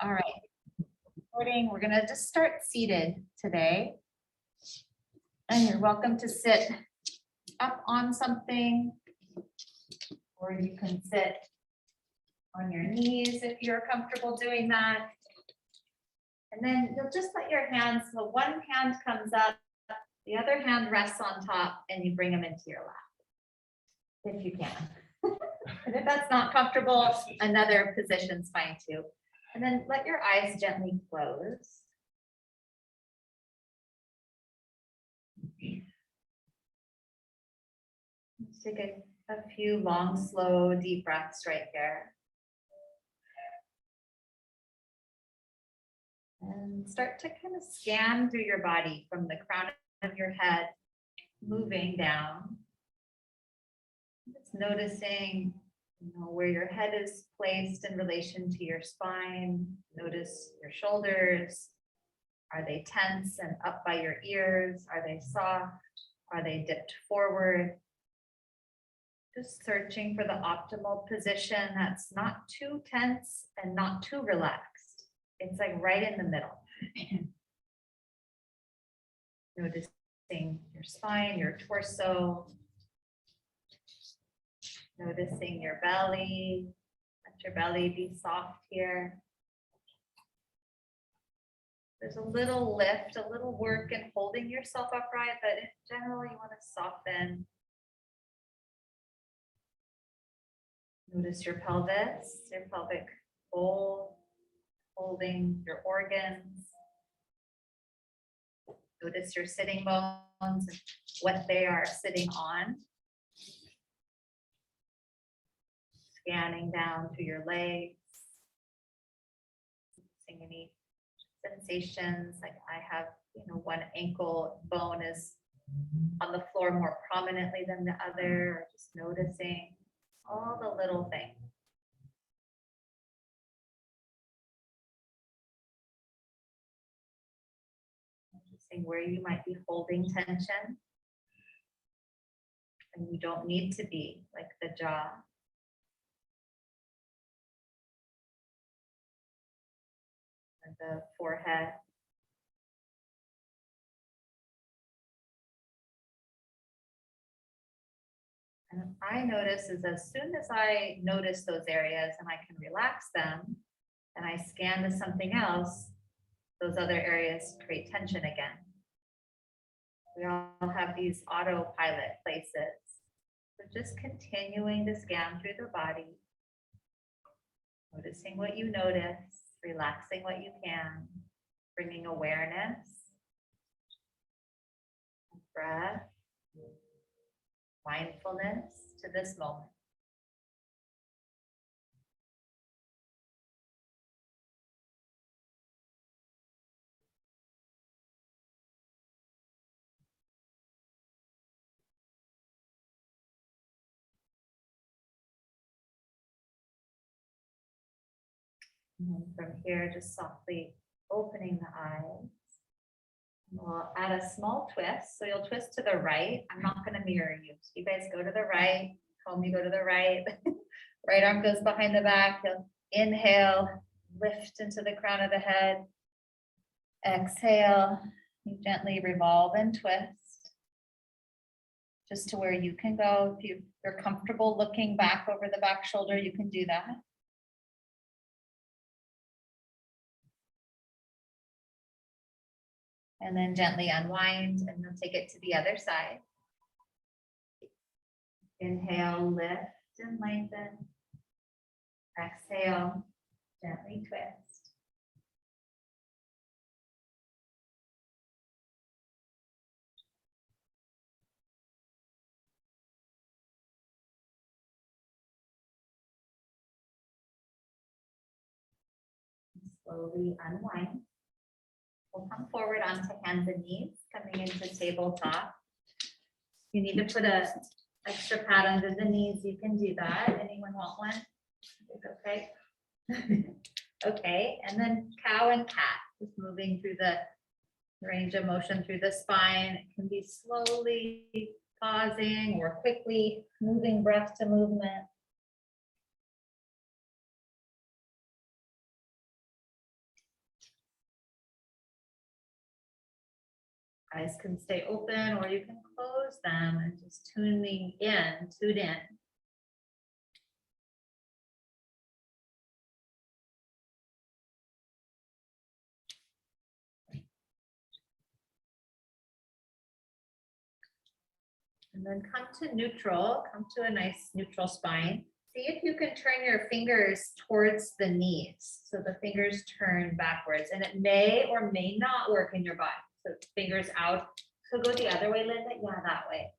All right. We're going to just start seated today. And you're welcome to sit up on something, or you can sit on your knees if you're comfortable doing that. And then you'll just let your hands, so one hand comes up, the other hand rests on top, and you bring them into your lap, if you can. And if that's not comfortable, another position's fine too. And then let your eyes gently close. Let's take a few long, slow, deep breaths right here. And start to kind of scan through your body from the crown of your head, moving down. Just noticing, where your head is placed in relation to your spine. Notice your shoulders. Are they tense and up by your ears? Are they soft? Are they dipped forward? Just searching for the optimal position that's not too tense and not too relaxed. It's like right in the middle. Noticing your spine, your torso. Noticing your belly. Let your belly be soft here. There's a little lift, a little work in holding yourself upright, but in general, you want to soften. Notice your pelvis, your pelvic bowl, holding your organs. Notice your sitting bones and what they are sitting on. Scanning down through your legs. Seeing any sensations, like I have, one ankle bone is on the floor more prominently than the other, or just noticing all the little things. Noticing where you might be holding tension. And you don't need to be, like the jaw. Or the forehead. And I notice is as soon as I notice those areas and I can relax them, and I scan to something else, those other areas create tension again. We all have these autopilot places. So just continuing to scan through the body, noticing what you notice, relaxing what you can, bringing awareness, breath, mindfulness to this moment. And then from here, just softly opening the eyes. We'll add a small twist. So you'll twist to the right. I'm not going to mirror you. So you guys go to the right. Home, you go to the right. Right arm goes behind the back. You'll inhale, lift into the crown of the head. Exhale, you gently revolve and twist. Just to where you can go. If you're comfortable looking back over the back shoulder, you can do that. And then gently unwind, and then take it to the other side. Inhale, lift and lengthen. Exhale, gently twist. Slowly unwind. We'll come forward onto hands and knees, coming into tabletop. You need to put a extra pad under the knees, you can do that. Anyone want one? Okay. Okay, and then cow and cat, just moving through the range of motion through the spine. It can be slowly pausing or quickly moving breath to movement. Eyes can stay open or you can close them and just tune in. And then come to neutral, come to a nice neutral spine. See if you can turn your fingers towards the knees. So the fingers turn backwards, and it may or may not work in your body. So fingers out. So go the other way, Linda. Yeah, that way.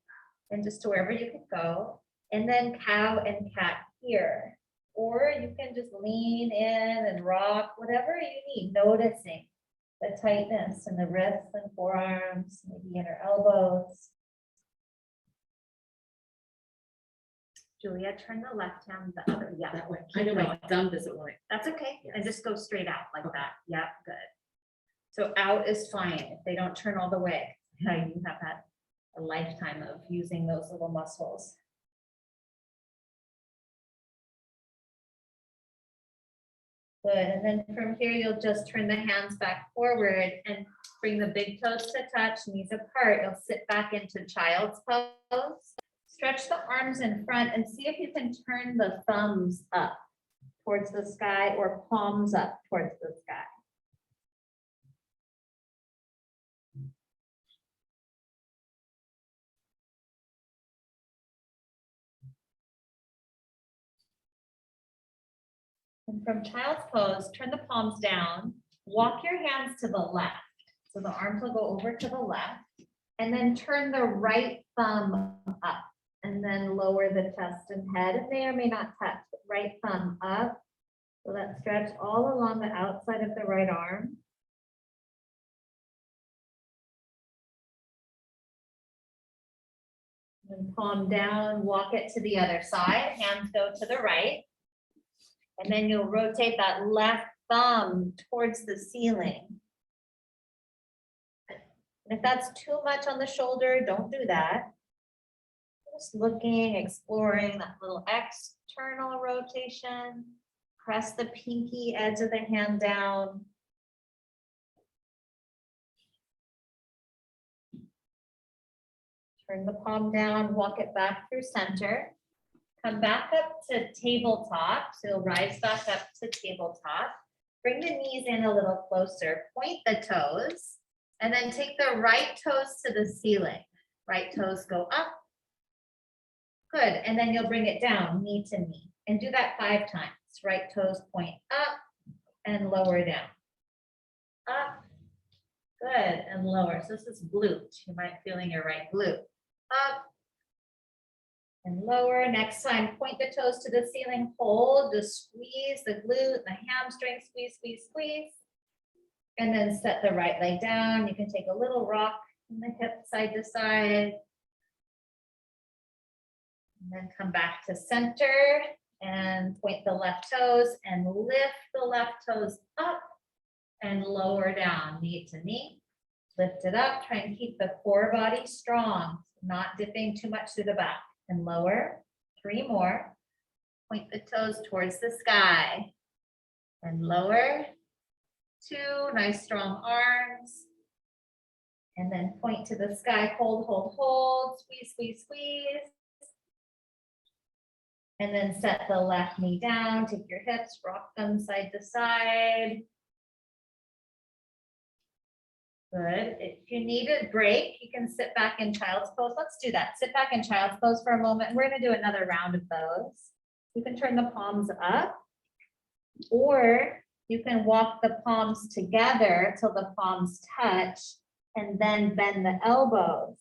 And just to wherever you can go. And then cow and cat here. Or you can just lean in and rock, whatever you need, noticing the tightness in the wrists and forearms, maybe inner elbows. Julia, turn the left hand the other, yeah. That way. Keep I know my going. thumb doesn't work. That's okay, and Yes. just go straight out like Okay. that, yeah, good. So out is fine, if they don't turn all the way, you have had a lifetime of using those little muscles. Good, and then from here, you'll just turn the hands back forward and bring the big toes to touch, knees apart, you'll sit back into child's pose. Stretch the arms in front and see if you can turn the thumbs up towards the sky or palms up towards the sky. And from child's pose, turn the palms down, walk your hands to the left. So the arms will go over to the left, and then turn the right thumb up, and then lower the chest and head. It may or may not touch, but right thumb up. So that stretch all along the outside of the right arm. And palm down, walk it to the other side, hands go to the right. And then you'll rotate that left thumb towards the ceiling. And if that's too much on the shoulder, don't do that. Just looking, exploring that little external rotation. Press the pinky edge of the hand down. Turn the palm down, walk it back through center. Come back up to tabletop. So you'll rise back up to tabletop. Bring the knees in a little closer. Point the toes. And then take the right toes to the ceiling. Right toes go up. Good. And then you'll bring it down, knee to knee. And do that 5 times. Right toes point up and lower down. Up. Good. And lower. So this is glute. You might feel in your right glute. Up. And lower. Next time, point the toes to the ceiling, hold, just squeeze the glute, the hamstring, squeeze, squeeze, squeeze. And then set the right leg down. You can take a little rock in the hip side to side. And then come back to center and point the left toes and lift the left toes up and lower down, knee to knee. Lift it up, try and keep the core body strong, not dipping too much to the back. And lower, 3 more. Point the toes towards the sky. And lower, 2, nice strong arms. And then point to the sky, hold, hold, hold, squeeze, squeeze, squeeze. And then set the left knee down, take your hips, rock them side to side. Good. If you need a break, you can sit back in child's pose. Let's do that. Sit back in child's pose for a moment. We're going to do another round of those. You can turn the palms up, or you can walk the palms together till the palms touch, and then bend the elbows,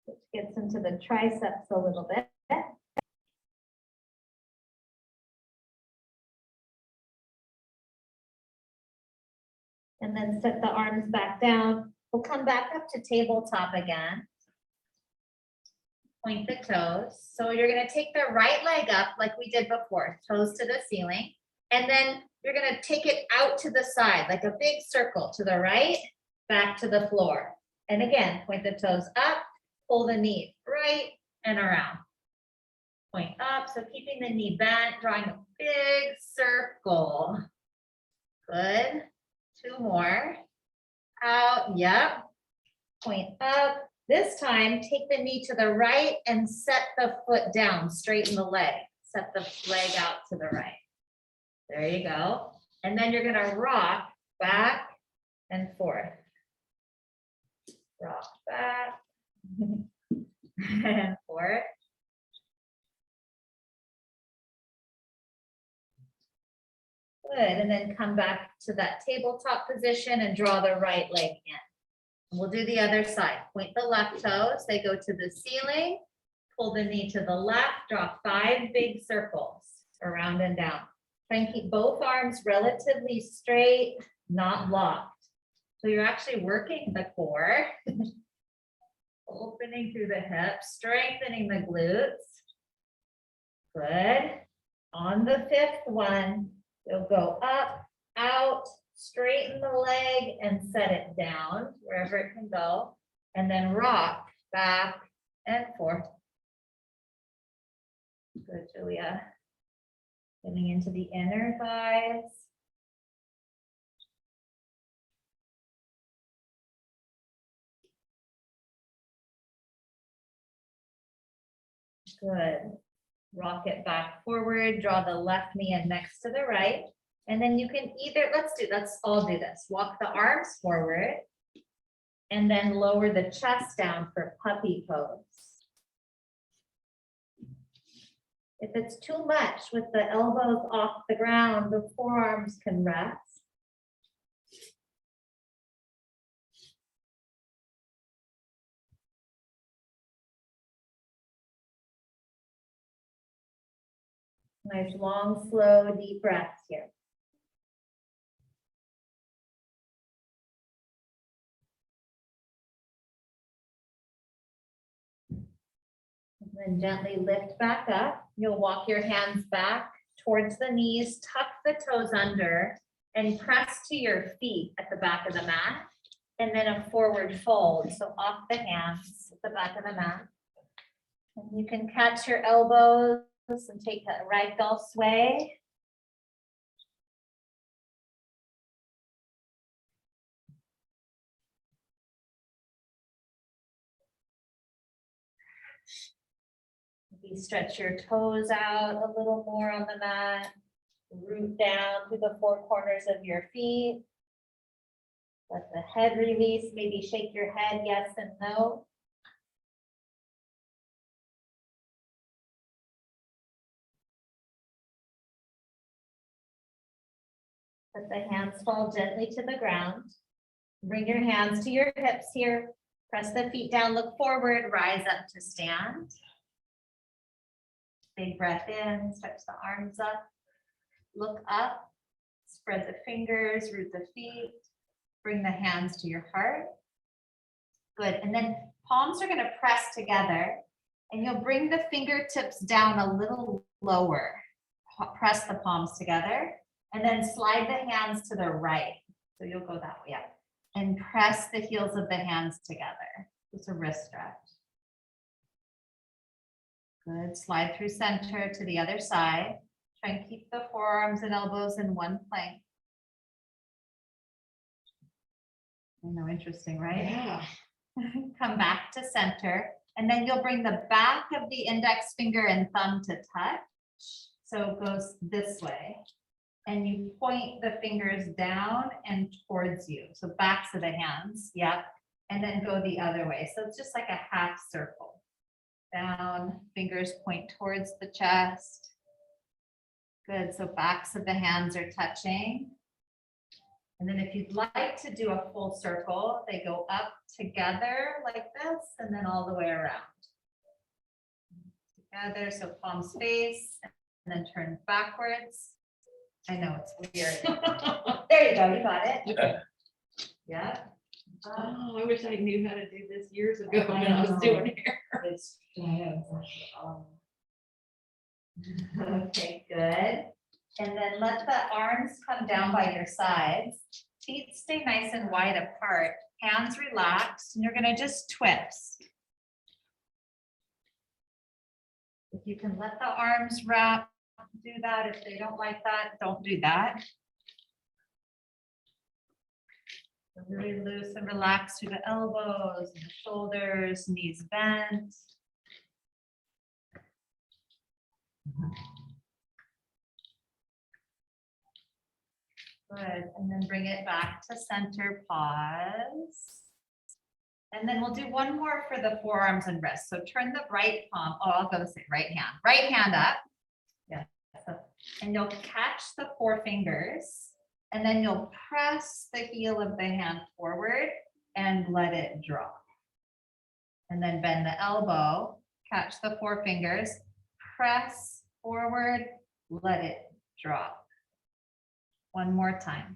which gets into the triceps a little bit. And then set the arms back down. We'll come back up to tabletop again. Point the toes. So you're going to take the right leg up like we did before, toes to the ceiling. And then you're going to take it out to the side, like a big circle to the right, back to the floor. And again, point the toes up, pull the knee right and around. Point up, so keeping the knee bent, drawing a big circle. Good. 2 more. Out, yep. point up. This time, take the knee to the right and set the foot down, straighten the leg. Set the leg out to the right. There you go. And then you're gonna rock back and forth. Rock back and forth. Good, and then come back to that tabletop position and draw the right leg in. And we'll do the other side. Point the left toes, they go to the ceiling. Pull the knee to the left, draw 5 big circles around and down. Try and keep both arms relatively straight, not locked. So you're actually working the core, opening through the hips, strengthening the glutes. Good. On the 5th one, you'll go up, out, straighten the leg and set it down wherever it can go, and then rock back and forth. Good, Julia. Getting into the inner thighs. Good. Rock it back forward, draw the left knee in next to the right. And then you can either, let's all do this. Walk the arms forward and then lower the chest down for puppy pose. If it's too much with the elbows off the ground, the forearms can rest. Nice, long, slow, deep breaths here. And then gently lift back up. You'll walk your hands back towards the knees, tuck the toes under, and press to your feet at the back of the mat. And then a forward fold. So off the hands at the back of the mat. And you can catch your elbows and take a ragdoll sway. Maybe stretch your toes out a little more on the mat. Root down through the 4 corners of your feet. Let the head release. Maybe shake your head yes and no. Let the hands fall gently to the ground. Bring your hands to your hips here. Press the feet down, look forward, rise up to stand. Big breath in, stretch the arms up. Look up, spread the fingers, root the feet. Bring the hands to your heart. Good, and then palms are gonna press together and you'll bring the fingertips down a little lower. Press the palms together and then slide the hands to the right. So you'll go that way, yeah. And press the heels of the hands together. It's a wrist stretch. Good, slide through center to the other side. Try and keep the forearms and elbows in one plank. I know, interesting, right? Yeah. Come back to center, and then you'll bring the back of the index finger and thumb to touch. So it goes this way. And you point the fingers down and towards you. So backs of the hands, yep. And then go the other way. So it's just like a half circle. Down, fingers point towards the chest. Good, so backs of the hands are touching. And then if you'd like to do a full circle, they go up together like this and then all the way around. Together, so palms face and then turn backwards. I know, it's weird. There you go, you got it. Yeah. Oh, I wish I knew how to do this years ago when I was doing hair. It's okay, good. And then let the arms come down by your sides. Feet stay nice and wide apart. Hands relaxed, and you're gonna just twist. If you can let the arms wrap, do that. If they don't like that, don't do that. Really loose and relax through the elbows, and the shoulders, knees bent. Good, and then bring it back to center, pause. And then we'll do one more for the forearms and wrists. So turn the right palm, I'll go say right hand up. Yeah. And you'll catch the four fingers and then you'll press the heel of the hand forward and let it drop. And then bend the elbow, catch the four fingers, press forward, let it drop. One more time.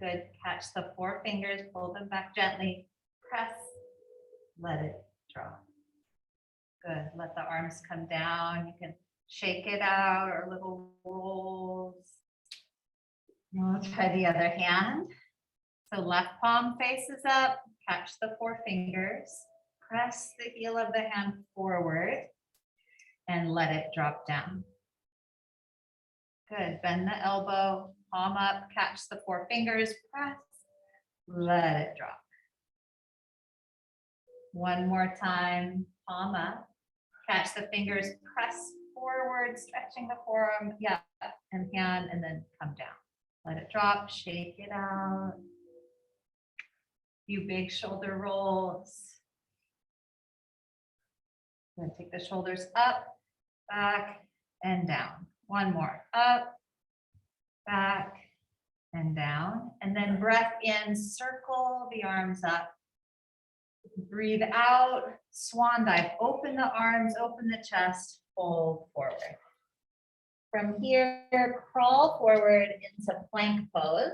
Good. Catch the four fingers, pull them back gently, press, let it drop. Good. Let the arms come down. You can shake it out or little rolls. We'll try the other hand. So left palm faces up, catch the four fingers, press the heel of the hand forward and let it drop down. Good. Bend the elbow, palm up, catch the four fingers, press, let it drop. One more time, palm up, catch the fingers, press forward, stretching the forearm, yeah, and hand, and then come down. Let it drop, shake it out. Few big shoulder rolls. Then take the shoulders up, back, and down. One more, up, back, and down. And then breath in, circle the arms up. Breathe out, swan dive. Open the arms, open the chest, fold forward. From here, crawl forward into plank pose.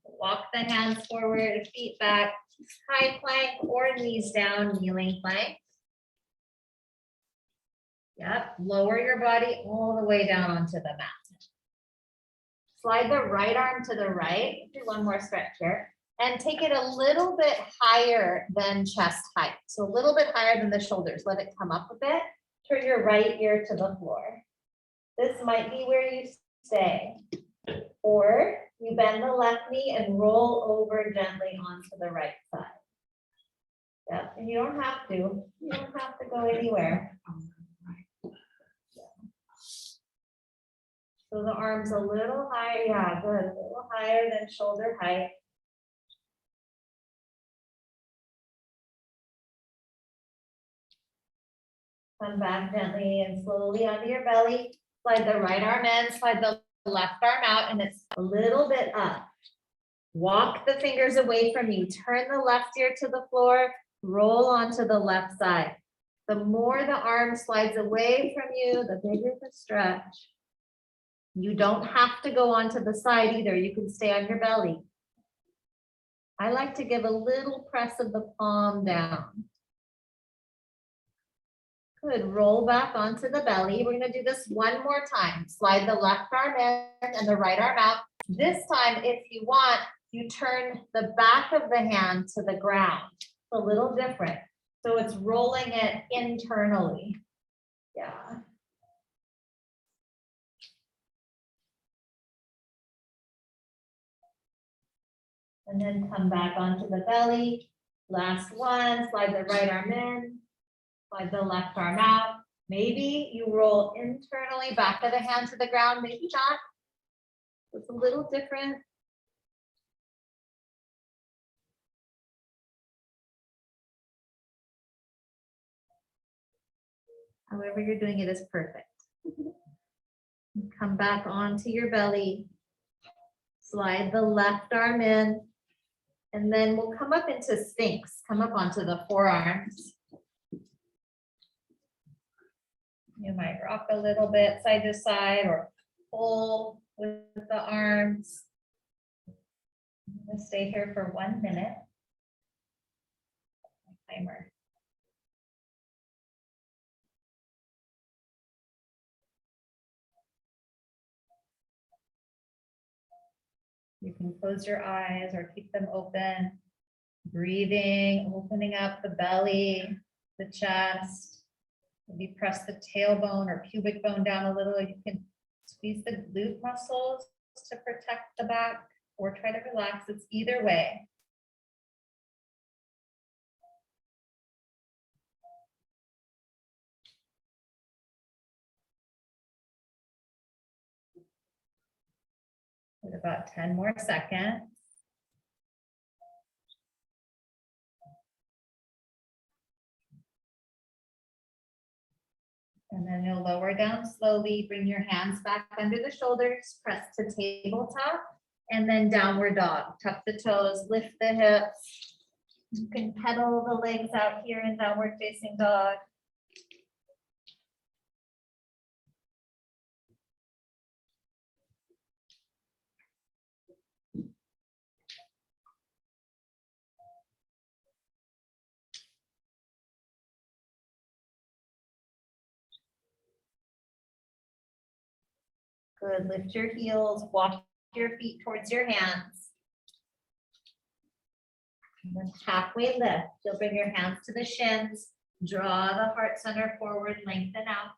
Walk the hands forward, feet back, high plank or knees down, kneeling plank. Yep, lower your body all the way down onto the mat. Slide the right arm to the right. Do one more stretch here. And take it a little bit higher than chest height. So a little bit higher than the shoulders. Let it come up a bit. Turn your right ear to the floor. This might be where you stay. Or you bend the left knee and roll over gently onto the right side. Yep, and you don't have to. You don't have to go anywhere. So the arms a little higher, yeah, good, a little higher than shoulder height. Come back gently and slowly onto your belly. Slide the right arm in, slide the left arm out, and it's a little bit up. Walk the fingers away from you. Turn the left ear to the floor, roll onto the left side. The more the arm slides away from you, the bigger the stretch. You don't have to go onto the side either. You can stay on your belly. I like to give a little press of the palm down. Good, roll back onto the belly. We're gonna do this one more time. Slide the left arm in and the right arm out. This time, if you want, you turn the back of the hand to the ground. It's a little different. So it's rolling it internally. Yeah. And then come back onto the belly. Last one, slide the right arm in, slide the left arm out. Maybe you roll internally, back of the hand to the ground, maybe not. It's a little different. However you're doing it is perfect. Come back onto your belly. Slide the left arm in. And then we'll come up into Sphinx. Come up onto the forearms. You might rock a little bit side to side or pull with the arms. I'm gonna stay here for 1 minute. Timer. You can close your eyes or keep them open. Breathing, opening up the belly, the chest. Maybe press the tailbone or pubic bone down a little. You can squeeze the glute muscles to protect the back or try to relax. It's either way. About 10 more seconds. And then you'll lower down slowly, bring your hands back under the shoulders, press to tabletop, and then downward dog. Tuck the toes, lift the hips. You can pedal the legs out here in downward facing dog. Good, lift your heels, walk your feet towards your hands. And then halfway lift, you'll bring your hands to the shins, draw the heart center forward, lengthen out.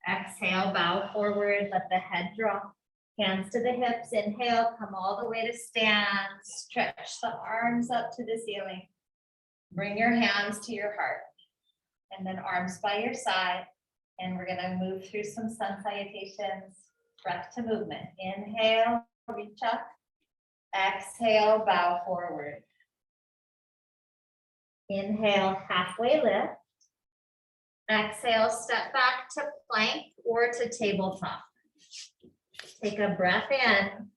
Exhale, bow forward, let the head drop. Hands to the hips, inhale, come all the way to stand. Stretch the arms up to the ceiling. Bring your hands to your heart. And then arms by your side. And we're gonna move through some sun salutations. Breath to movement. Inhale, reach up. Exhale, bow forward. Inhale, halfway lift. Exhale, step back to plank or to tabletop. Take a breath in.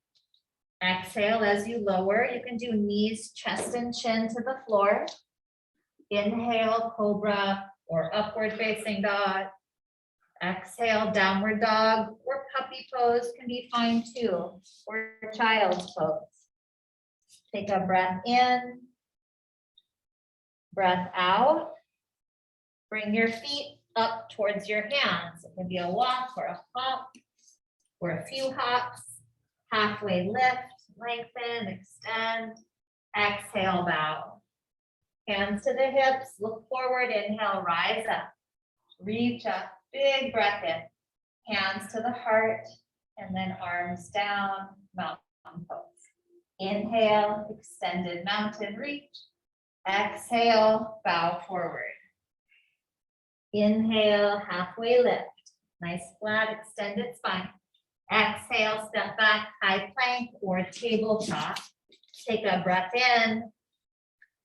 Exhale as you lower. You can do knees, chest, and chin to the floor. Inhale, cobra or upward facing dog. Exhale, downward dog or puppy pose can be fine too, or child's pose. Take a breath in, breath out. Bring your feet up towards your hands. It can be a walk or a hop or a few hops. Halfway lift, lengthen, extend. Exhale, bow. Hands to the hips, look forward, inhale, rise up. Reach up, big breath in. Hands to the heart, and then arms down, mountain pose. Inhale, extended mountain reach. Exhale, bow forward. Inhale, halfway lift. Nice flat extended spine. Exhale, step back, high plank or tabletop. Take a breath in.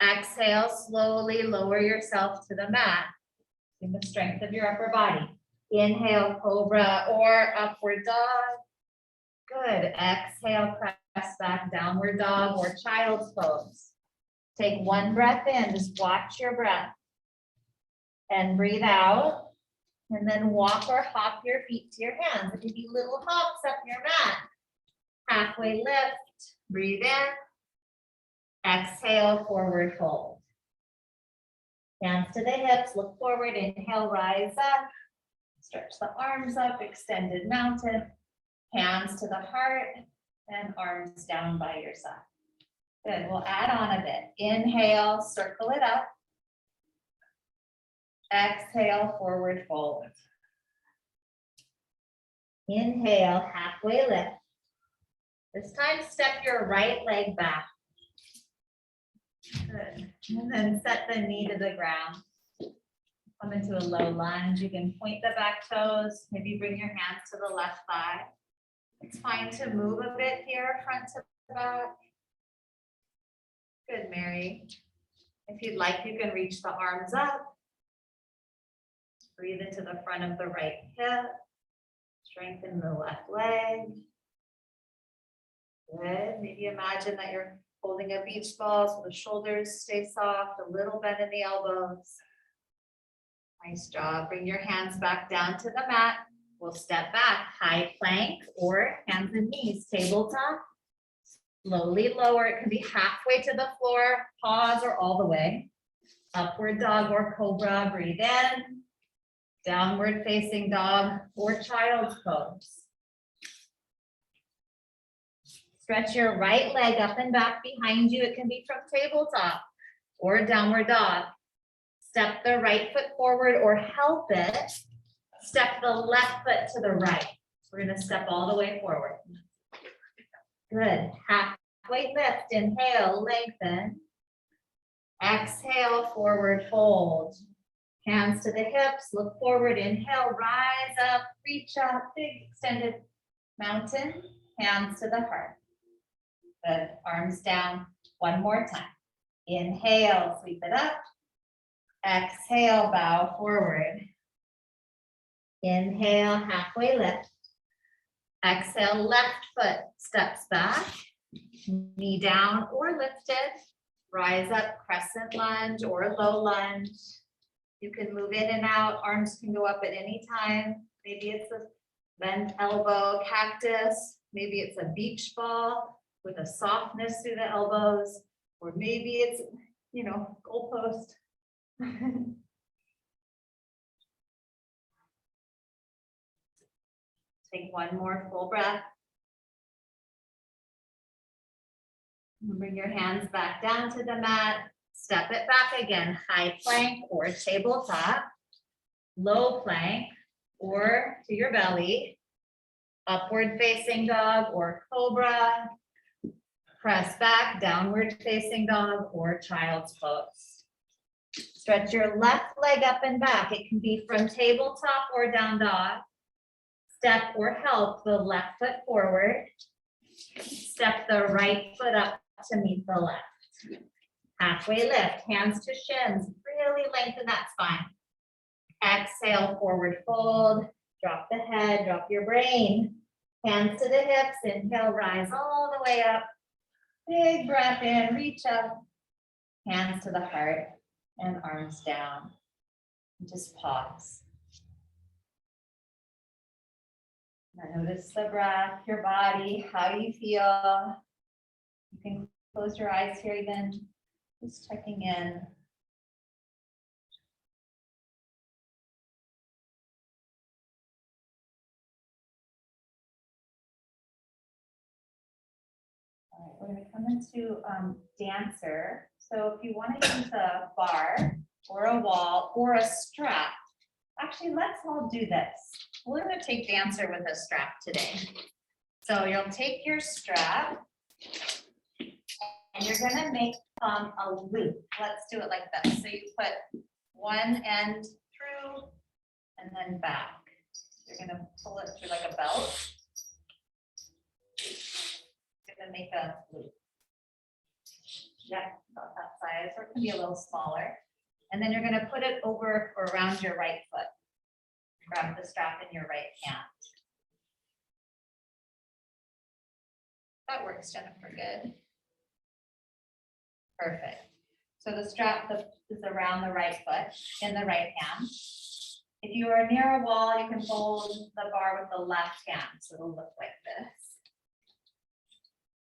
Exhale, slowly lower yourself to the mat. In the strength of your upper body. Inhale, cobra or upward dog. Good. Exhale, press back, downward dog or child's pose. Take one breath in, just watch your breath. And breathe out. And then walk or hop your feet to your hands. It could be little hops up your mat. Halfway lift, breathe in. Exhale, forward fold. Hands to the hips, look forward, inhale, rise up. Stretch the arms up, extended mountain. Hands to the heart and arms down by your side. Good, we'll add on a bit. Inhale, circle it up. Exhale, forward fold. Inhale, halfway lift. This time, step your right leg back. Good. And then set the knee to the ground. Come into a low lunge. You can point the back toes. Maybe bring your hands to the left thigh. It's fine to move a bit here, front to back. Good, Mary. If you'd like, you can reach the arms up. Breathe into the front of the right hip. Strengthen the left leg. Good. Maybe imagine that you're holding a beach ball so the shoulders stay soft, a little bend in the elbows. Nice job. Bring your hands back down to the mat. We'll step back, high plank or hands and knees, tabletop. Slowly lower. It can be halfway to the floor, pause or all the way. Upward dog or cobra, breathe in. Downward facing dog or child's pose. Stretch your right leg up and back behind you. It can be from tabletop or downward dog. Step the right foot forward or help it. Step the left foot to the right. We're going to step all the way forward. Good. Halfway lift. Inhale, lengthen. Exhale, forward fold. Hands to the hips, look forward, inhale, rise up, reach up, big extended mountain, hands to the heart. Good. Arms down. One more time. Inhale, sweep it up. Exhale, bow forward. Inhale, halfway lift. Exhale, left foot steps back. Knee down or lifted. Rise up, crescent lunge or low lunge. You can move in and out. Arms can go up at any time. Maybe it's a bent elbow cactus. Maybe it's a beach ball with a softness through the elbows. Or maybe it's, goalpost. Take one more full breath. Bring your hands back down to the mat. Step it back again. High plank or tabletop. Low plank or to your belly. Upward facing dog or cobra. Press back, downward facing dog or child's pose. Stretch your left leg up and back. It can be from tabletop or down dog. Step or help the left foot forward. Step the right foot up to meet the left. Halfway lift, hands to shins. Really lengthen that spine. Exhale, forward fold. Drop the head, drop your brain. Hands to the hips. Inhale, rise all the way up. Big breath in, reach up. Hands to the heart and arms down. And just pause. Now notice the breath, your body, how you feel. You can close your eyes here even, just checking in. All right, we're going to come into dancer. So if you want to use a bar or a wall or a strap, actually, let's all do this. We're going to take dancer with a strap today. So you'll take your strap and you're going to make a loop. Let's do it like this. So you put one end through and then back. You're going to pull it through like a belt. You're going to make a loop. Yeah, about that size, or it can be a little smaller. And then you're going to put it over or around your right foot. Grab the strap in your right hand. That works, Jennifer, good. Perfect. So the strap is around the right foot in the right hand. If you are near a wall, you can hold the bar with the left hand. So it'll look like this.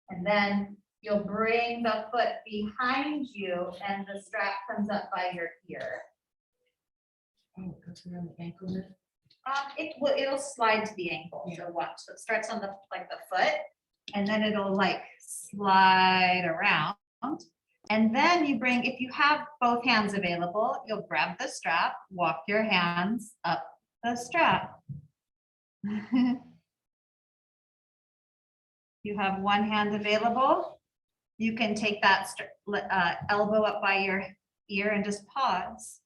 And then you'll bring the foot behind you and the strap comes up by your ear. Oh, it goes around the ankle there. It'll slide to the ankle. Yeah. So watch. So it starts on the foot, and then it'll like slide around. And then you bring, if you have both hands available, you'll grab the strap, walk your hands up the strap. You have one hand available. You can take that elbow up by your ear and just pause.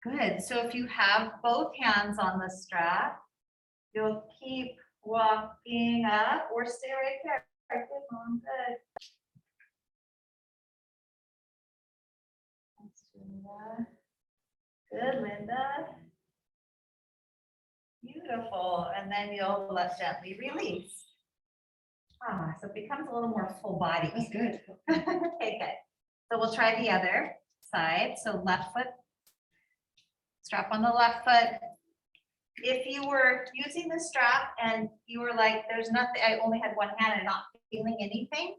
Good. So if you have both hands on the strap, you'll keep walking up or stay right there. Good, Mom. Good. Good, Linda. Beautiful. And then you'll let gently release. So it becomes a little more full body. That's good. Okay, good. So we'll try the other side. So left foot, strap on the left foot. If you were using the strap and you were like, there's nothing, I only had one hand and not feeling anything,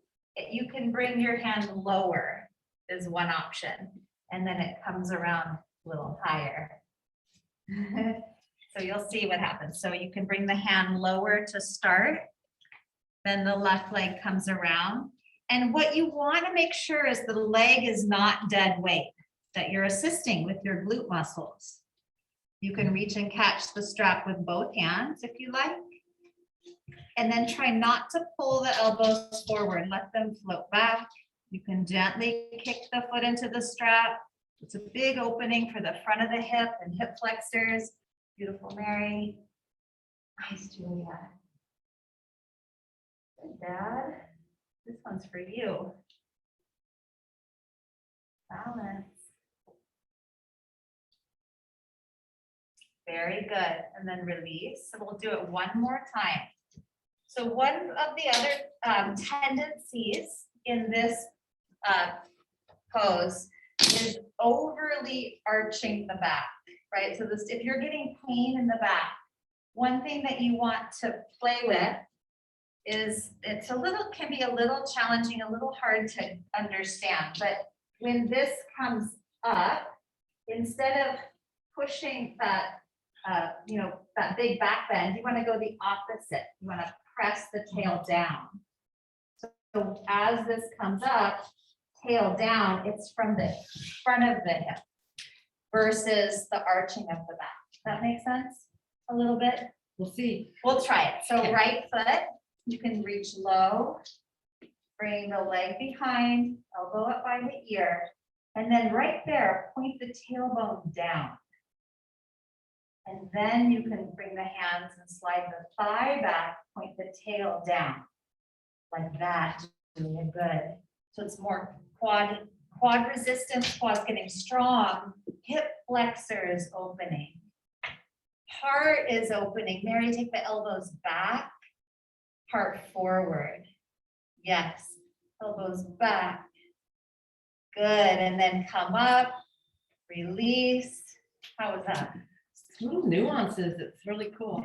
you can bring your hand lower is one option. And then it comes around a little higher. So you'll see what happens. So you can bring the hand lower to start. Then the left leg comes around. And what you want to make sure is the leg is not dead weight, that you're assisting with your glute muscles. You can reach and catch the strap with both hands if you like. And then try not to pull the elbows forward. Let them float back. You can gently kick the foot into the strap. It's a big opening for the front of the hip and hip flexors. Beautiful, Mary. Nice, Julia. Dad, this one's for you. Balance. Very good. And then release. So we'll do it one more time. So one of the other tendencies in this pose is overly arching the back, right? So this, if you're getting pain in the back, one thing that you want to play with is can be a little challenging, a little hard to understand, but when this comes up, instead of pushing that, that big back bend, you want to go the opposite. You want to press the tail down. So as this comes up, tail down, it's from the front of the hip versus the arching of the back. Does that make sense? A little bit? We'll see. We'll try it. So Okay. right foot, you can reach low, bring the leg behind, elbow up by the ear, and then right there, point the tailbone down. And then you can bring the hands and slide the thigh back, point the tail down. Like that, doing it good. So it's more quad resistance, quads getting strong, hip flexors opening. Heart is opening. Mary, take the elbows back, heart forward. Yes, elbows back. Good, and then come up, release. How was that? Little nuances. It's really cool.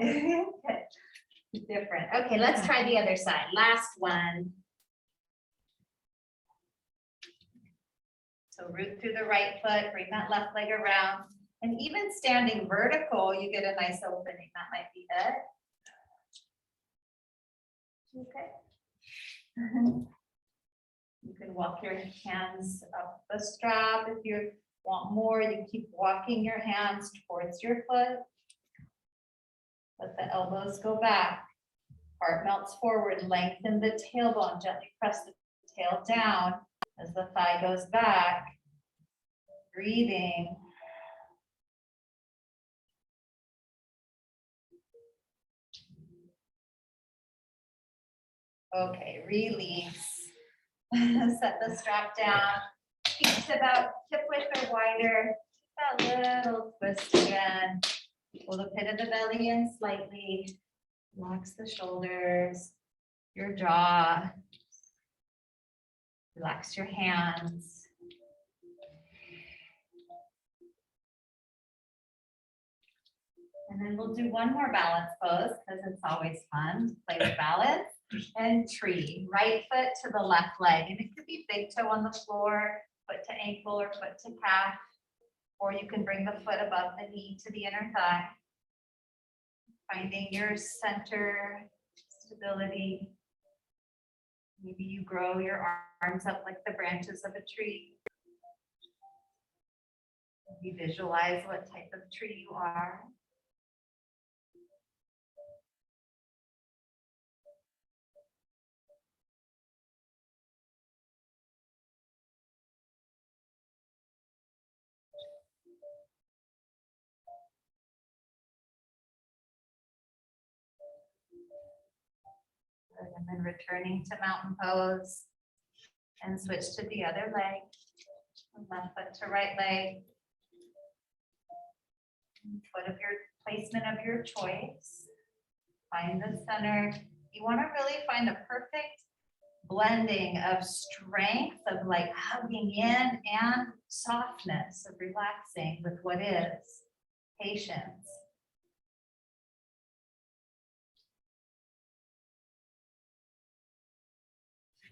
Different. Okay, let's try the other side. Last one. So root through the right foot, bring that left leg around. And even standing vertical, you get a nice opening. That might be it. Okay. You can walk your hands up the strap. If you want more, you keep walking your hands towards your foot. Let the elbows go back. Heart melts forward, lengthen the tailbone, gently press the tail down as the thigh goes back. Breathing. Okay, release. Set the strap down. Feet about hip width or wider. That little twist again. Pull the pit of the belly in slightly. Relax the shoulders, your jaw. Relax your hands. And then we'll do one more balance pose because it's always fun to play with balance. And tree, right foot to the left leg. And it could be big toe on the floor, foot to ankle or foot to calf. Or you can bring the foot above the knee to the inner thigh. Finding your center, stability. Maybe you grow your arms up like the branches of a tree. You visualize what type of tree you are. And then returning to mountain pose and switch to the other leg. Left foot to right leg. Foot of your placement of your choice. Find the center. You want to really find the perfect blending of strength, of like hugging in, and softness of relaxing with what is. Patience.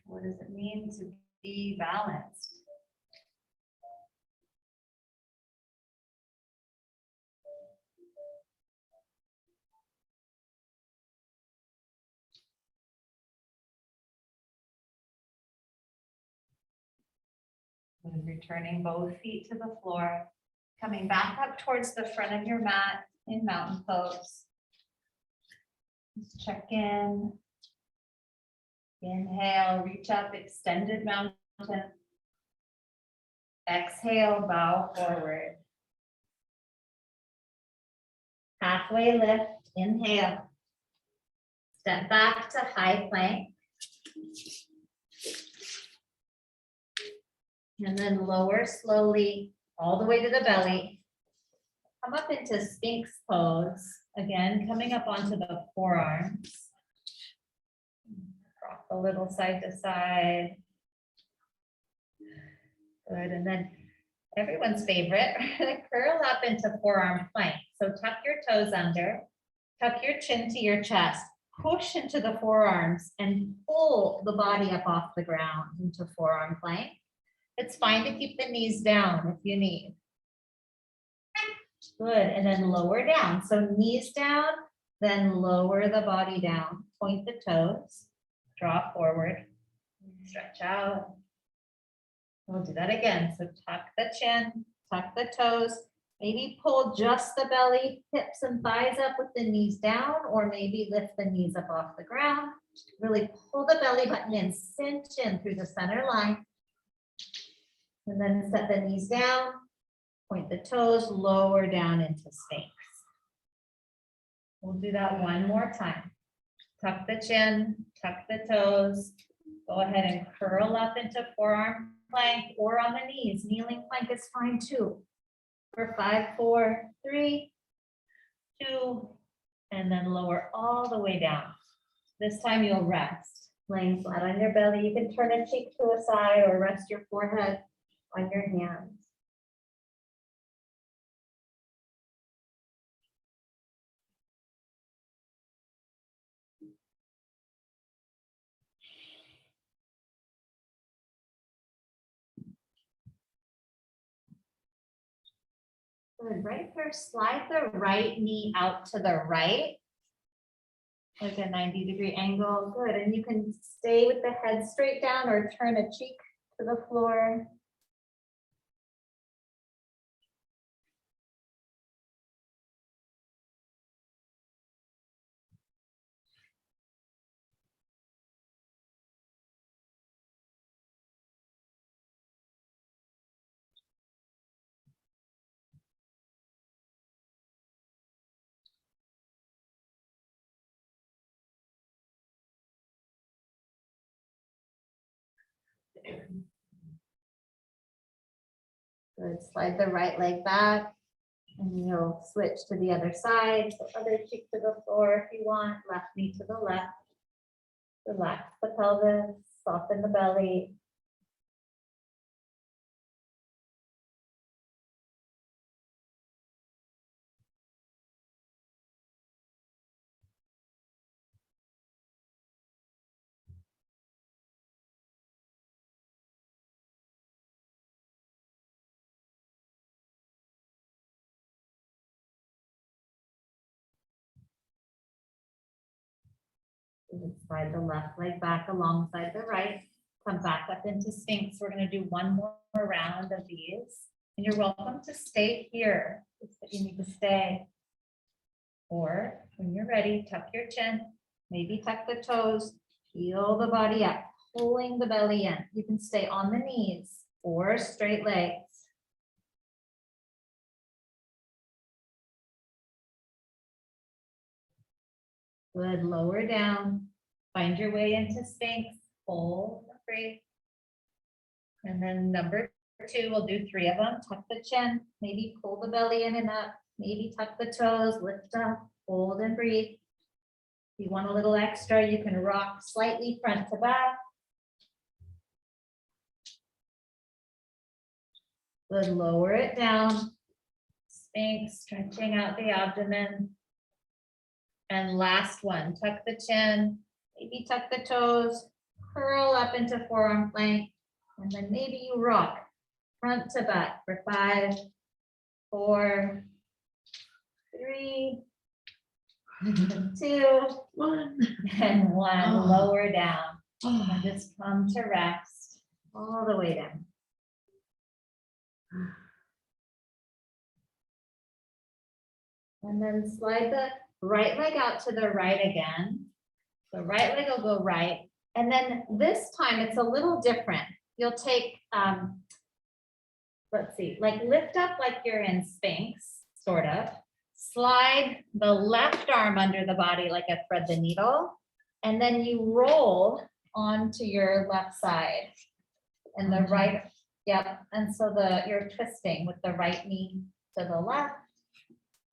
What does it mean to be balanced? And returning both feet to the floor, coming back up towards the front of your mat in mountain pose. Just check in. Inhale, reach up, extended mountain. Exhale, bow forward. Halfway lift, inhale. Step back to high plank. And then lower slowly all the way to the belly. Come up into Sphinx pose. Again, coming up onto the forearms. Rock a little side to side. Good, and then everyone's favorite, curl up into forearm plank. So tuck your toes under, tuck your chin to your chest, push into the forearms and pull the body up off the ground into forearm plank. It's fine to keep the knees down if you need. Good, and then lower down. So knees down, then lower the body down. Point the toes, draw forward, stretch out. We'll do that again. So tuck the chin, tuck the toes, maybe pull just the belly, hips and thighs up with the knees down, or maybe lift the knees up off the ground. Really pull the belly button in, cinch in through the center line. And then set the knees down, point the toes, lower down into Sphinx. We'll do that one more time. Tuck the chin, tuck the toes. Go ahead and curl up into forearm plank or on the knees. Kneeling plank is fine too. For 5, 4, 3, 2, and then lower all the way down. This time you'll rest, laying flat on your belly. You can turn a cheek to a side or rest your forehead on your hands. Good, right here, slide the right knee out to the right, like a 90-degree angle. Good, and you can stay with the head straight down or turn a cheek to the floor. Good, slide the right leg back and you'll switch to the other side. So other cheek to the floor if you want, left knee to the left. Relax the pelvis, soften the belly. Slide the left leg back alongside the right. Come back up into Sphinx. We're going to do one more round of these. And you're welcome to stay here if you need to stay. Or when you're ready, tuck your chin, maybe tuck the toes, peel the body up, pulling the belly in. You can stay on the knees or straight legs. Good, lower down, find your way into Sphinx, hold, breathe. And then number 2, we'll do 3 of them. Tuck the chin, maybe pull the belly in and up, maybe tuck the toes, lift up, hold and breathe. If you want a little extra, you can rock slightly front to back. Good, lower it down. Sphinx, stretching out the abdomen. And last one, tuck the chin, maybe tuck the toes, curl up into forearm plank, and then maybe you rock front to back for 5, 4, 3, 2, 1. and 1. Oh. Lower down. Oh. And just come to rest all the way down. And then slide the right leg out to the right again. The right leg will go right. And then this time it's a little different. You'll take, let's see, like lift up like you're in Sphinx, sort of. Slide the left arm under the body like a thread the needle. And then you roll onto your left side. And the right, yep, and so you're twisting with the right knee to the left.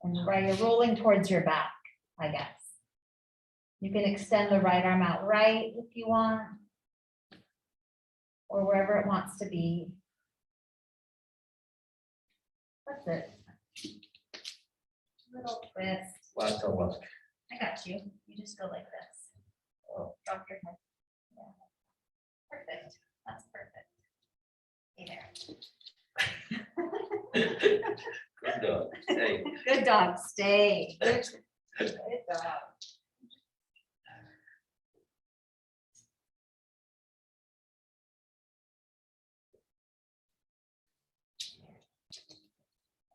And you're rolling towards your back, I guess. You can extend the right arm out right if you want. Or wherever it wants to be. That's it. Little twist. Last to left. I got you. You just go like this. Oh. Drop your head. Yeah. Perfect. That's perfect. Hey there. Good dog. Hey. Good dog. Stay. Good dog.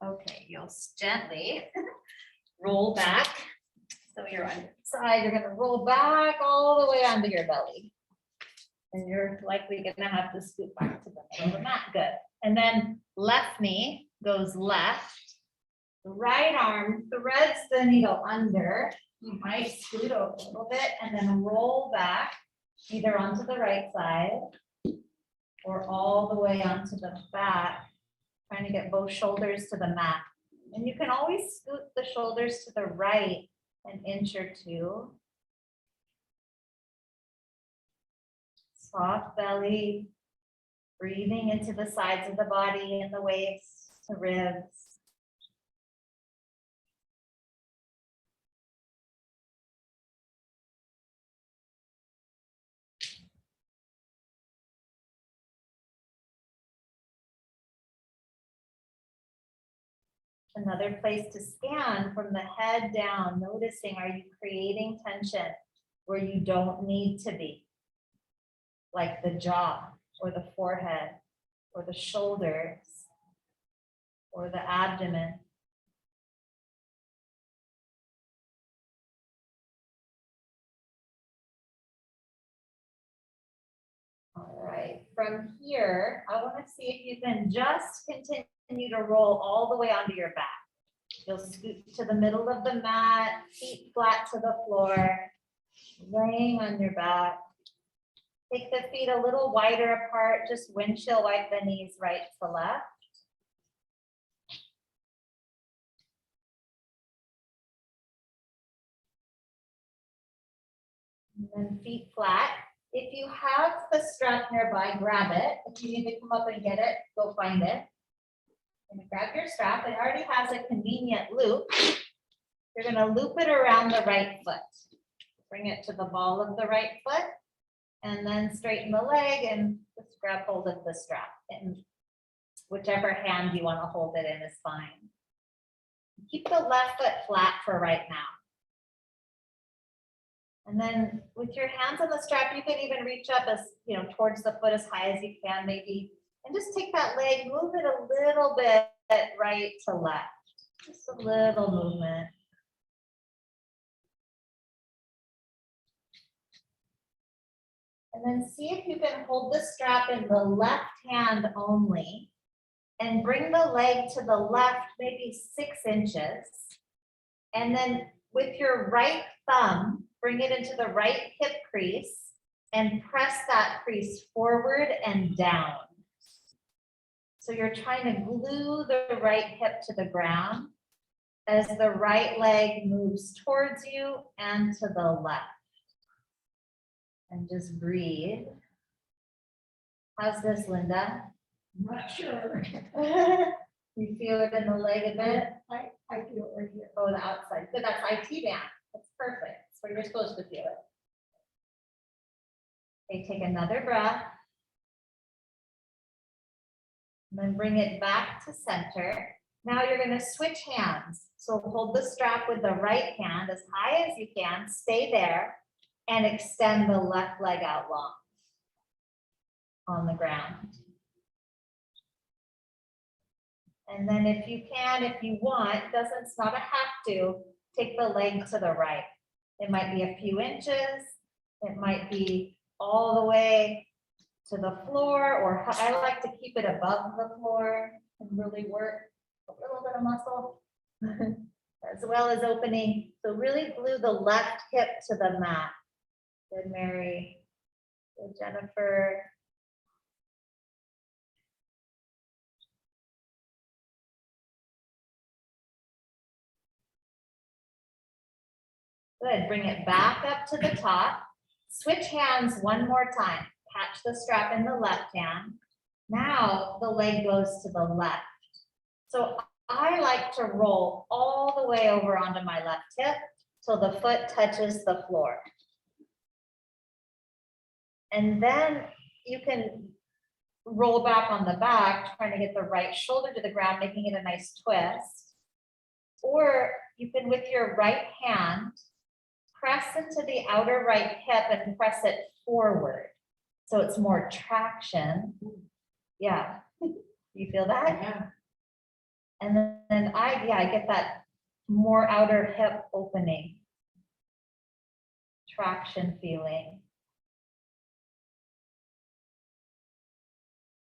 Okay, you'll gently roll back. So you're on your side, you're gonna roll back all the way onto your belly. And you're likely gonna have to scoot back to the middle of the mat, good. And then left knee goes left. The right arm threads the needle under. You might scoot over a little bit and then roll back either onto the right side or all the way onto the back. Trying to get both shoulders to the mat. And you can always scoot the shoulders to the right an inch or two. Soft belly, breathing into the sides of the body and the waist to ribs. Another place to scan from the head down, noticing, are you creating tension where you don't need to be? Like the jaw or the forehead or the shoulders or the abdomen. All right, from here, I want to see if you can just continue to roll all the way onto your back. You'll scoot to the middle of the mat, feet flat to the floor, laying on your back. Take the feet a little wider apart, just windshield wipe the knees right to left. And then feet flat. If you have the strap nearby, grab it. If you need to come up and get it, go find it. And grab your strap. It already has a convenient loop. You're going to loop it around the right foot. Bring it to the ball of the right foot. And then straighten the leg and just grab hold of the strap. And whichever hand you want to hold it in is fine. Keep the left foot flat for right now. And then with your hands on the strap, you can even reach up as, towards the foot as high as you can maybe. And just take that leg, move it a little bit right to left. Just a little movement. And then see if you can hold the strap in the left hand only and bring the leg to the left, maybe 6 inches. And then with your right thumb, bring it into the right hip crease and press that crease forward and down. So you're trying to glue the right hip to the ground as the right leg moves towards you and to the left. And just breathe. How's this, Linda? I'm not sure. You feel it in the leg a bit? I feel it right here. Oh, the outside. Good, that's IT band. That's perfect. That's where you're supposed to feel it. Okay, take another breath. And then bring it back to center. Now you're going to switch hands. So hold the strap with the right hand as high as you can. Stay there and extend the left leg out long on the ground. And then if you can, if you want, it's not a have to, take the leg to the right. It might be a few inches. It might be all the way to the floor, or I like to keep it above the floor and really work a little bit of muscle as well as opening. So really glue the left hip to the mat. Good, Mary. So Jennifer. Good, bring it back up to the top. Switch hands one more time. Catch the strap in the left hand. Now the leg goes to the left. So I like to roll all the way over onto my left hip till the foot touches the floor. And then you can roll back on the back, trying to get the right shoulder to the ground, making it a nice twist. Or you can, with your right hand, press into the outer right hip and press it forward. So it's more traction. Yeah. You feel that? Yeah. And then I get that more outer hip opening. Traction feeling.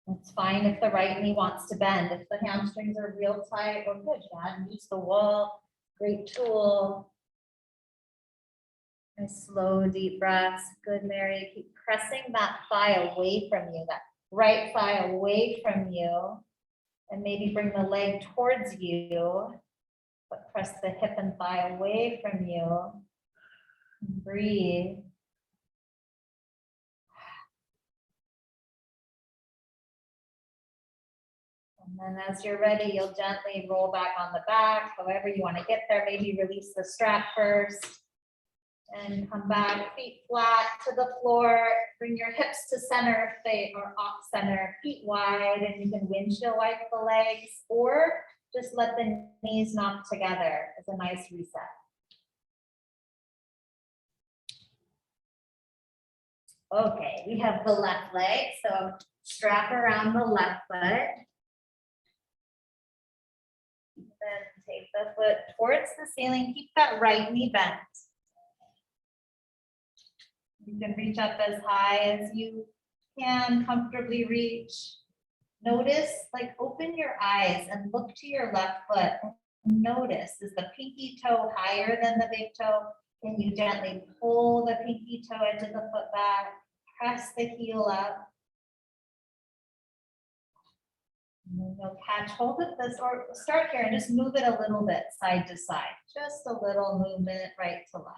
It's fine if the right knee wants to bend. If the hamstrings are real tight, or good, Chad, use the wall. Great tool. Nice slow, deep breaths. Good, Mary. Keep pressing that thigh away from you, that right thigh away from you. And maybe bring the leg towards you, but press the hip and thigh away from you. Breathe. And then as you're ready, you'll gently roll back on the back, however you want to get there. Maybe release the strap first. And come back, feet flat to the floor. Bring your hips to center if they are off center, feet wide, and you can windshield wipe the legs, or just let the knees knock together as a nice reset. Okay, we have the left leg, so strap around the left foot. Then take the foot towards the ceiling, keep that right knee bent. You can reach up as high as you can comfortably reach. Notice, like, open your eyes and look to your left foot. Notice, is the pinky toe higher than the big toe? Can you gently pull the pinky toe edge of the foot back? Press the heel up. And then you'll catch hold of this, or start here and just move it a little bit side to side. Just a little movement right to left.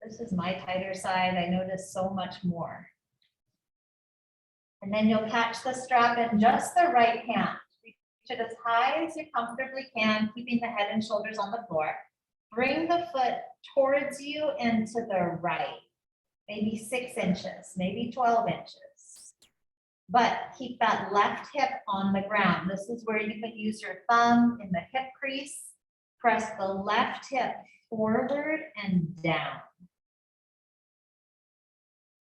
This is my tighter side. I notice so much more. And then you'll catch the strap in just the right hand. Reach it as high as you comfortably can, keeping the head and shoulders on the floor. Bring the foot towards you and to the right. Maybe 6 inches, maybe 12 inches. But keep that left hip on the ground. This is where you can use your thumb in the hip crease. Press the left hip forward and down.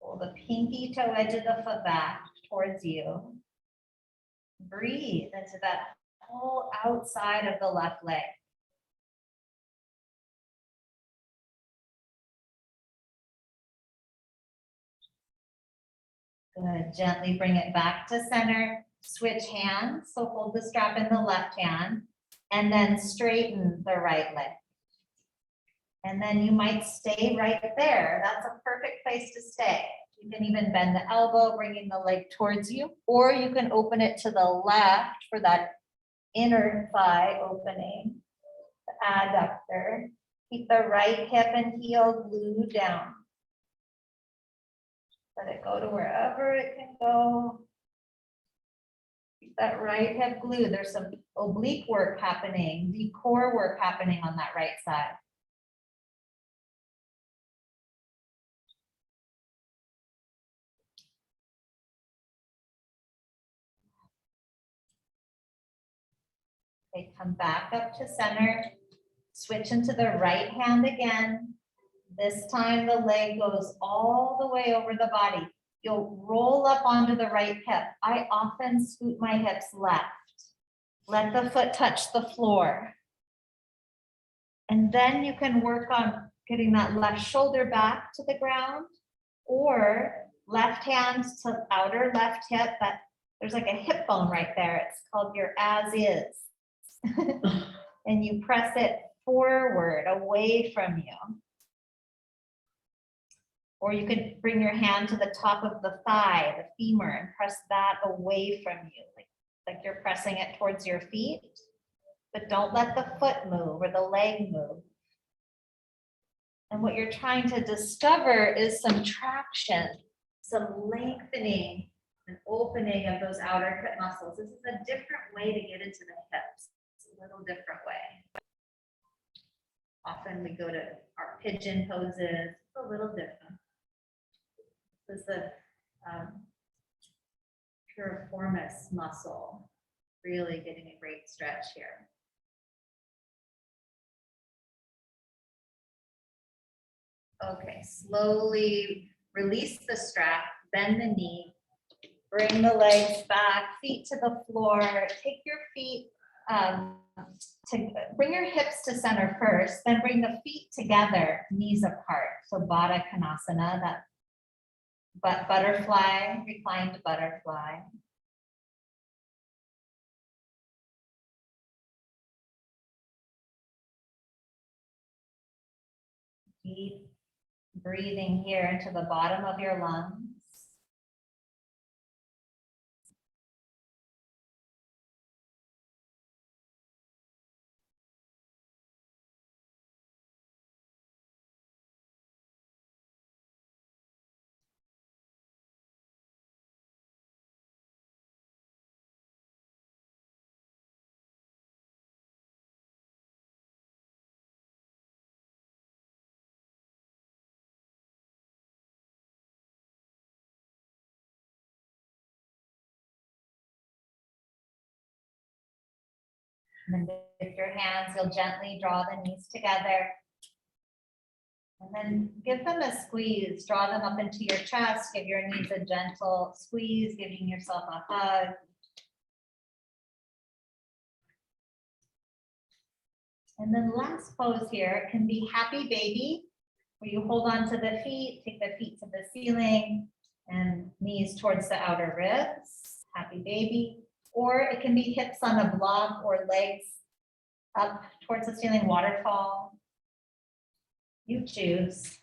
Pull the pinky toe edge of the foot back towards you. Breathe into that whole outside of the left leg. Good. Gently bring it back to center. Switch hands. So hold the strap in the left hand and then straighten the right leg. And then you might stay right there. That's a perfect place to stay. You can even bend the elbow, bringing the leg towards you, or you can open it to the left for that inner thigh opening, the adductor. Keep the right hip and heel glued down. Let it go to wherever it can go. Keep that right hip glued. There's some oblique work happening, deep core work happening on that right side. Okay, come back up to center. Switch into the right hand again. This time the leg goes all the way over the body. You'll roll up onto the right hip. I often scoot my hips left. Let the foot touch the floor. And then you can work on getting that left shoulder back to the ground, or left hand to outer left hip. That there's like a hip bone right there. It's called your as is. And you press it forward away from you. Or you could bring your hand to the top of the thigh, the femur, and press that away from you, like you're pressing it towards your feet. But don't let the foot move or the leg move. And what you're trying to discover is some traction, some lengthening and opening of those outer hip muscles. This is a different way to get into the hips. It's a little different way. Often we go to our pigeon poses. It's a little different. This is the piriformis muscle, really getting a great stretch here. Okay, slowly release the strap, bend the knee, bring the legs back, feet to the floor, take your feet bring your hips to center first, then bring the feet together, knees apart. So Baddha Konasana, that butterfly, reclined butterfly. Deep breathing here into the bottom of your lungs. And then with your hands, you'll gently draw the knees together. And then give them a squeeze, draw them up into your chest, give your knees a gentle squeeze, giving yourself a hug. And then last pose here can be happy baby, where you hold on to the feet, take the feet to the ceiling and knees towards the outer ribs, happy baby. Or it can be hips on a block or legs up towards the ceiling, waterfall. You choose.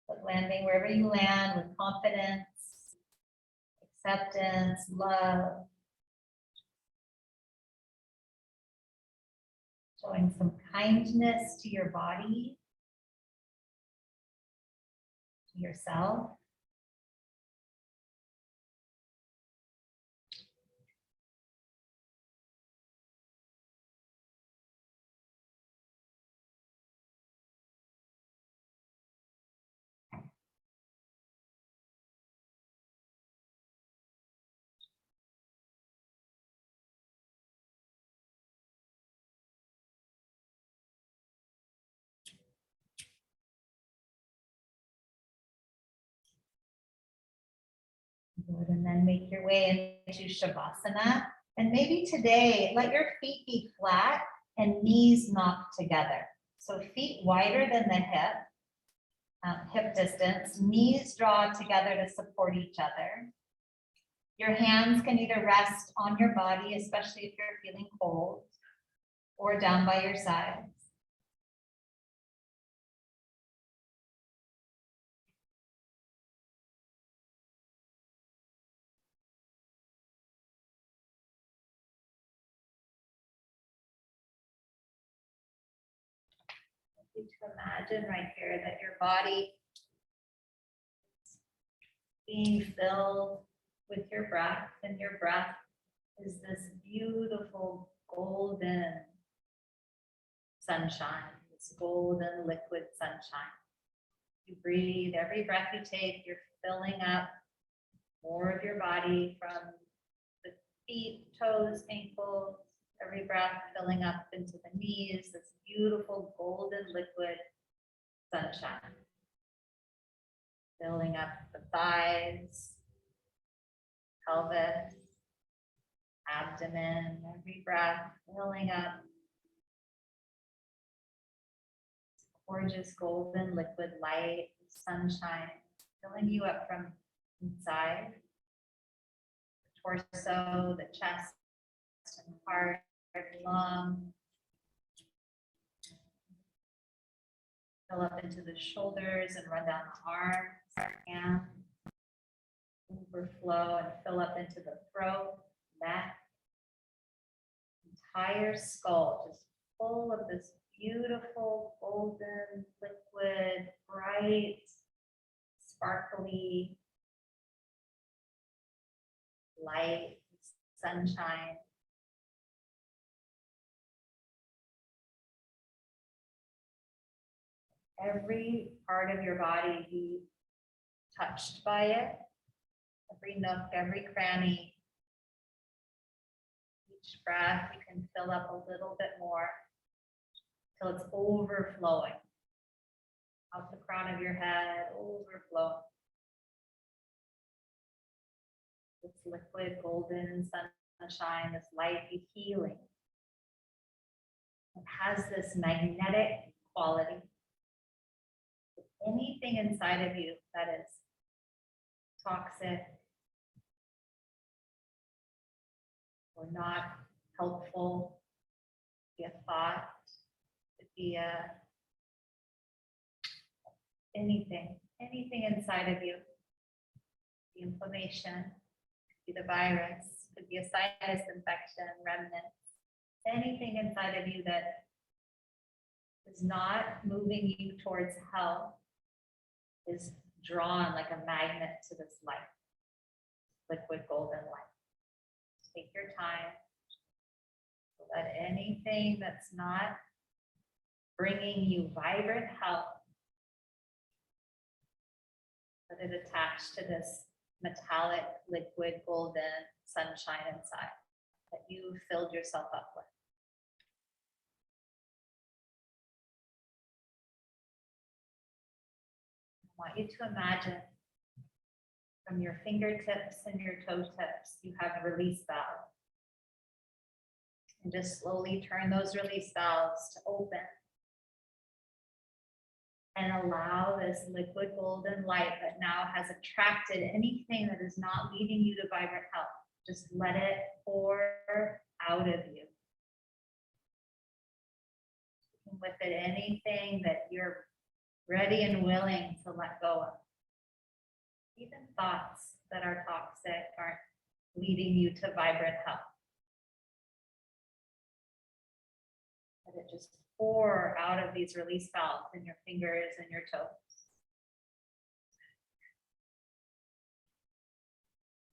But landing wherever you land with confidence, acceptance, love. Showing some kindness to your body, to yourself. Good, and then make your way into Shavasana. And maybe today, let your feet be flat and knees knocked together. So feet wider than the hip distance, knees draw together to support each other. Your hands can either rest on your body, especially if you're feeling cold, or down by your sides. To imagine right here that your body is being filled with your breath, and your breath is this beautiful golden sunshine, this golden liquid sunshine. You breathe, every breath you take, you're filling up more of your body from the feet, toes, ankles, every breath filling up into the knees, this beautiful golden liquid sunshine. Filling up the thighs, pelvis, abdomen, every breath filling up. Gorgeous golden liquid light, sunshine, filling you up from inside, the torso, the chest, and heart, lung, Fill up into the shoulders and run down the arms, and overflow and fill up into the throat, neck, entire skull, just full of this beautiful golden liquid, bright, sparkly light, sunshine. Every part of your body be touched by it, every nook, every cranny. Each breath, you can fill up a little bit more till it's overflowing. Out the crown of your head, overflowing. This liquid golden sunshine, this light be healing. It has this magnetic quality. Anything inside of you that is toxic or not helpful, be a thought, could be anything inside of you, the inflammation, could be the virus, could be a sinus infection, remnants, anything inside of you that is not moving you towards health is drawn like a magnet to this light, liquid golden light. Take your time so that anything that's not bringing you vibrant health, let it attach to this metallic, liquid, golden sunshine inside that you filled yourself up with. I want you to imagine from your fingertips and your toe tips, you have a release valve. And just slowly turn those release valves to open. And allow this liquid golden light that now has attracted anything that is not leading you to vibrant health. Just let it pour out of you. With it, anything that you're ready and willing to let go of. Even thoughts that are toxic aren't leading you to vibrant health. Let it just pour out of these release valves in your fingers and your toes.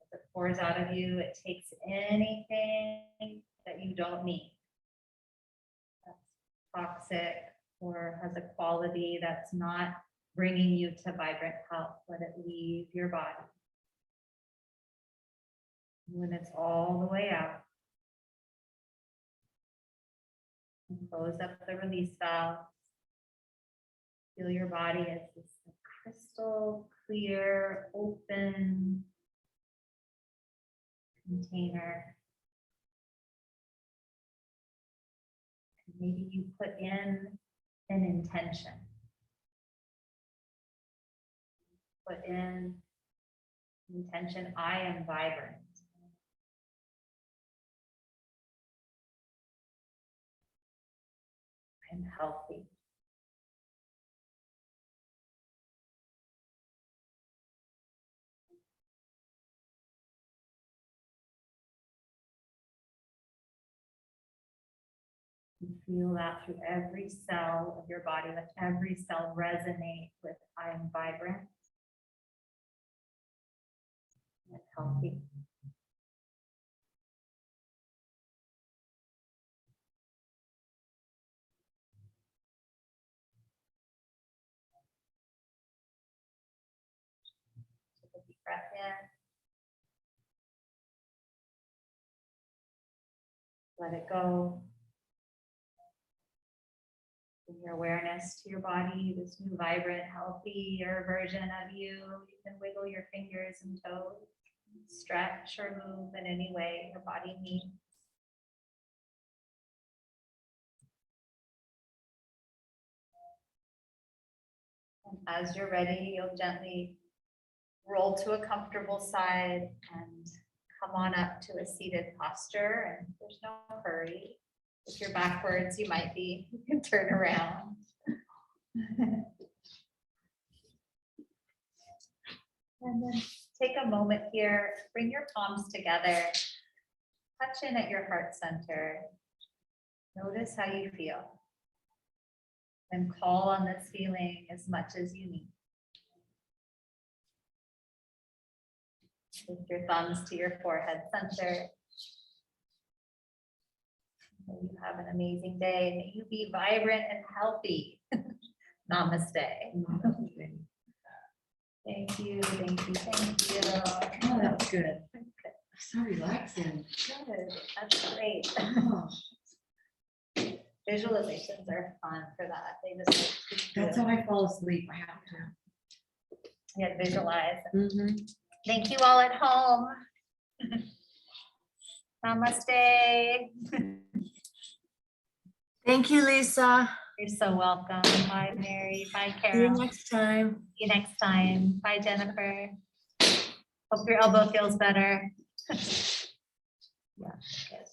As it pours out of you, it takes anything that you don't need, that's toxic or has a quality that's not bringing you to vibrant health. Let it leave your body. When it's all the way out, and close up the release valve. Feel your body as this crystal clear, open container. And maybe you put in an intention. Put in intention, I am vibrant. I'm healthy. You feel that through every cell of your body. Let every cell resonate with I am vibrant and healthy. Take a deep breath in. Let it go. Bring your awareness to your body, this new vibrant, healthier version of you. You can wiggle your fingers and toes, stretch or move in any way your body needs. And as you're ready, you'll gently roll to a comfortable side and come on up to a seated posture. And there's no hurry. If you're backwards, you might be, you can turn around. And then take a moment here, bring your palms together, touch in at your heart center. Notice how you feel. And call on this feeling as much as you need. Take your thumbs to your forehead center. May you have an amazing day. May you be vibrant and healthy. Namaste. Thank you, thank you, thank you. Oh, that was good. So relaxing. Good, that's great. Oh, Visualizations are fun for that. They just. that's how I fall asleep. I have to. You had to visualize. Mhm. Thank you all at home. Namaste. Thank you, Lisa. You're so welcome. Bye, Mary. Bye, See you Carol. next time. See you next time. Bye, Jennifer. Hope your elbow feels better. Yeah, good.